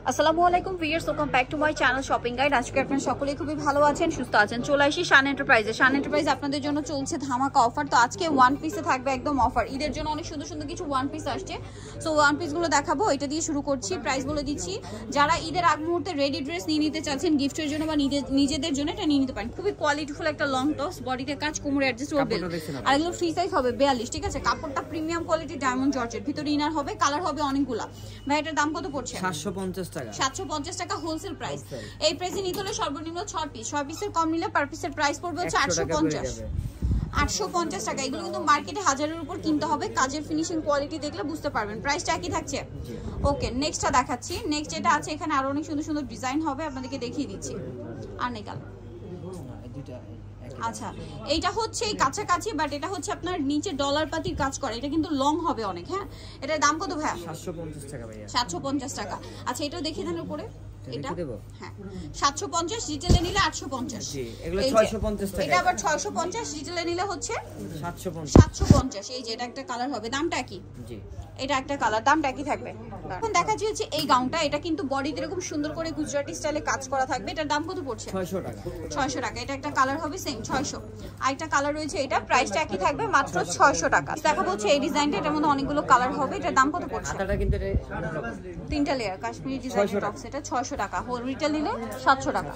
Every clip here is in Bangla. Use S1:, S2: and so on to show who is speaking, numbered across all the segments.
S1: আসসালামু আলাইকুম viewers, welcome back to my channel shopping guide. আজকে আপনারা সকলেই খুবই ভালো আছেন, সুস্থ আছেন। চলে আসি শান এন্টারপ্রাইজে। শান এন্টারপ্রাইজ আপনাদের জন্য চলছে ধামাকা অফার। তো আজকে ওয়ান পিসে থাকবে একদম অফার। ঈদের জন্য অনেক সুন্দর সুন্দর কিছু ওয়ান পিস আসছে, সো ওয়ান পিসগুলো দেখাবো। এটা দিয়ে শুরু করছি, প্রাইস বলে দিচ্ছি। যারা ঈদের আগ মুহূর্তে রেডি ড্রেস নিয়ে নিতে চাচ্ছেন গিফটের জন্য বা নিজেদের জন্য, এটা নিয়ে নিতে পারেন। খুবই কোয়ালিটিফুল একটা লং টপস, বডিতে কাজ, কোমরে অ্যাডজাস্টেবল বেল্ট, আর এগুলো ফ্রি সাইজ হবে 42, ঠিক আছে। কাপড়টা প্রিমিয়াম কোয়ালিটি ডায়মন্ড জর্জেট, ভিতরে ইনার হবে, কালার হবে অনেকগুলা। ভাই এটার দাম কত পড়ছে?
S2: 750 টাকা।
S1: 750 টাকা হোলসেল প্রাইস। এই প্রাইসে নিতে হলে সর্বনিম্ন 6 পিস, 6 পিসের কম নিলে পার পিসের প্রাইস পড়বে হচ্ছে 850 টাকা। এগুলো কিন্তু মার্কেটে 1000-এর উপর কিনতে হবে। কাজের ফিনিশিং কোয়ালিটি দেখলে বুঝতে পারবেন। প্রাইসটা একই থাকছে। ওকে, নেক্সটটা দেখাচ্ছি। নেক্সট যেটা আছে, এখানে আরো অনেক সুন্দর সুন্দর ডিজাইন হবে, আপনাদেরকে দেখিয়ে দিচ্ছি। আর নেকাল আচ্ছা, এইটা হচ্ছে এই কাছাকাছি, বাট এটা হচ্ছে আপনার নিচে ডলার পাতির কাজ করে। এটা কিন্তু লং হবে অনেক। হ্যাঁ, এটার দাম কত ভাইয়া?
S2: 750 টাকা ভাইয়া।
S1: 750 টাকা। আচ্ছা, এটাও দেখিয়ে দেন উপরে। এটা হ্যাঁ 750, রিটেলে নিলে 850।
S2: জি, এগুলো 650 টাকা।
S1: এটা আবার 650, রিটেলে নিলে হচ্ছে
S2: 750।
S1: এই যে এটা একটা কালার হবে, দামটা কি?
S2: জি,
S1: এটা একটা কালার, দামটা কি থাকবে? এখন দেখাচ্ছি হচ্ছে এই গাউনটা। এটা কিন্তু বডিতে এরকম সুন্দর করে গুজরাটি স্টাইলে কাজ করা থাকবে। এটার দাম কত পড়ছে?
S2: 600 টাকা।
S1: 600 টাকা। এটা একটা কালার হবে সেম 600। আর একটা কালার রয়েছে, এটা প্রাইসটা একই থাকবে, মাত্র 600 টাকা। দেখাবো হচ্ছে এই ডিজাইনটা, এটার মধ্যে অনেকগুলো কালার হবে। এটার দাম কত পড়ছে?
S2: আটাটা কিন্তু
S1: তিনটা লেয়ার কাশ্মীরি ডিজাইনের টপস। এটা 600 টাকা, হোল রিটেল নিলে 700 টাকা।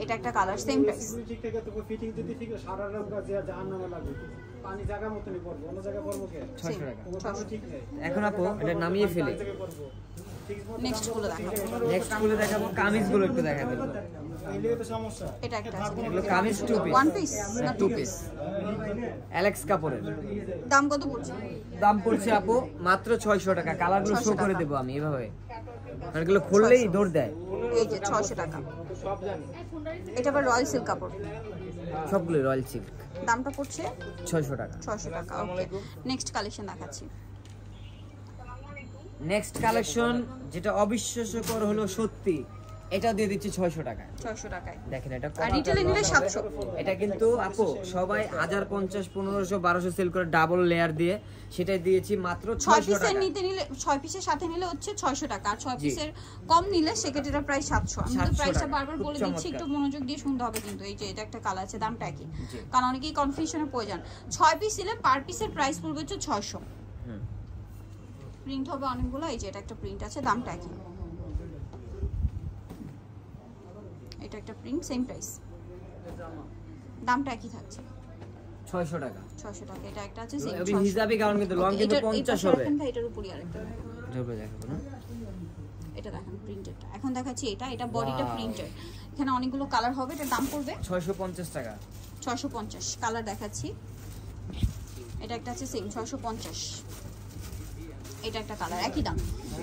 S1: এটা একটা কালার, সেম প্রাইস।
S3: ঠিক থেকে তো ফিটিং দিতে ঠিক সারা রাত কাজ জাহান্নামে লাগবে। পানি জায়গা মতনই পড়বে, অন্য জায়গা পড়বো কে?
S2: 600 টাকা।
S3: ঠিক নেই।
S2: এখন আপু এটা নামিয়ে ফেলে
S1: নেক্সট গুলো দেখাবো।
S2: নেক্সট গুলো দেখাবো, কামিজগুলো একটু দেখাবো।
S3: এইলেই তো সমস্যা।
S1: এটা একটা আছে,
S2: এগুলো কামিজ 2 পিস।
S1: ওয়ান পিস না
S2: 2 পিস। অ্যালেক্স কাপড়ের।
S1: দাম কত পড়ছে?
S2: দাম পড়ছে আপু মাত্র 600 টাকা। কালারগুলো শো করে দেব আমি এভাবে, আর এগুলো খুললেই দৌড় দেয়।
S1: এই যে 600 টাকা।
S3: সব জানি।
S1: এটা আবার রয়্যাল সিল্ক কাপড়,
S2: সবগুলো রয়্যাল সিল্ক।
S1: দামটা পড়ছে
S2: 600 টাকা।
S1: 600 টাকা। ওকে, নেক্সট কালেকশন দেখাচ্ছি।
S2: নেক্সট কালেকশন যেটা অবিশ্বাস্যকর হলো সত্যি, এটা দিয়ে দিচ্ছি 600 টাকা।
S1: 600 টাকায়
S2: দেখেন এটা
S1: আর রিটেলে নিলে 700।
S2: এটা কিন্তু আপু সবাই 1050, 1500, 1200 সেল করে ডাবল লেয়ার দিয়ে, সেটাই দিয়েছি মাত্র
S1: 6
S2: 600
S1: পিসের
S2: টাকা।
S1: নিতে নিলে 6 পিসের সাথে নিলে হচ্ছে 600 টাকা, আর 6 পিসের কম নিলে সেক্ষেত্রে প্রাইস 700। আমি তো প্রাইসটা বারবার বলে দিচ্ছি, একটু মনোযোগ দিয়ে শুনতে হবে কিন্তু। এই যে এটা একটা কালার আছে, দামটা কি? কারণ অনেকেই কনফিউশনে পড়ে যান। 6 পিস নিলে পার পিসের প্রাইস পড়বে হচ্ছে 600। প্রিন্ট হবে অনেকগুলো। এই যে এটা একটা প্রিন্ট আছে, দামটা কি? এটা একটা প্রিন্ট, সেম প্রাইস, দামটা কি থাকছে?
S2: 600 টাকা।
S1: 600 টাকা। এটা একটা আছে সেম
S2: আমি হিসাবে কারণ কিন্তু লং কিন্তু 50 হবে।
S1: এটার উপরই আরেকটা
S2: জোরে দেখাবো না,
S1: এটা দেখেন প্রিন্টেডটা। এখন দেখাচ্ছি এটা, এটা বডিটা প্রিন্টেড। এখানে অনেকগুলো কালার হবে। এটার দাম পড়বে
S2: 650 টাকা।
S1: 650। কালার দেখাচ্ছি, এটা একটা আছে সেম 650। এটা একটা কালার, একই দাম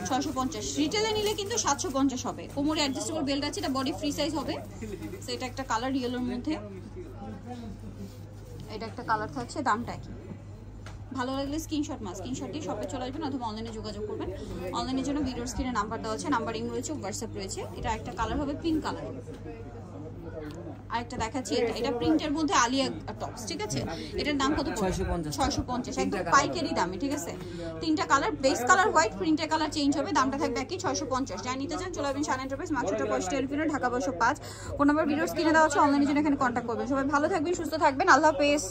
S1: 650। রিটেলে নিলে কিন্তু 750 হবে। কোমরে অ্যাডজাস্টেবল বেল্ট আছে, এটা বডি ফ্রি সাইজ হবে। সো এটা একটা কালার ইয়েলোর মধ্যে। এটা একটা কালার থাকছে, দামটা কি? ভালো লাগলে স্ক্রিনশট দিয়ে শপে চলে আসবেন অথবা অনলাইনে যোগাযোগ করবেন। অনলাইনের জন্য ভিডিওর স্ক্রিনে নাম্বার দেওয়া আছে, নাম্বার ইং রয়েছে, হোয়াটসঅ্যাপ রয়েছে। এটা একটা কালার হবে পিঙ্ক কালার। আরেকটা দেখাচ্ছি, এটা প্রিন্টের মধ্যে আলিয়া টপস, ঠিক আছে। এটার দাম কত? 650। একদম পাইকারি দামে, ঠিক আছে। তিনটা কালার, বেস কালার হোয়াইট, প্রিন্টের কালার চেঞ্জ হবে, দামটা থাকবে একই 650। যাই নিতে চান চলে আসবেন শান এন্টারপ্রাইজ, মার্কেটটা 65 ঢাকা 505। ফোন নাম্বার ভিডিওর স্ক্রিনে দেওয়া আছে, অনলাইনের জন্য এখানে কন্ট্যাক্ট করবেন। সবাই ভালো থাকবেন, সুস্থ থাকবেন, আল্লাহ হাফেজ।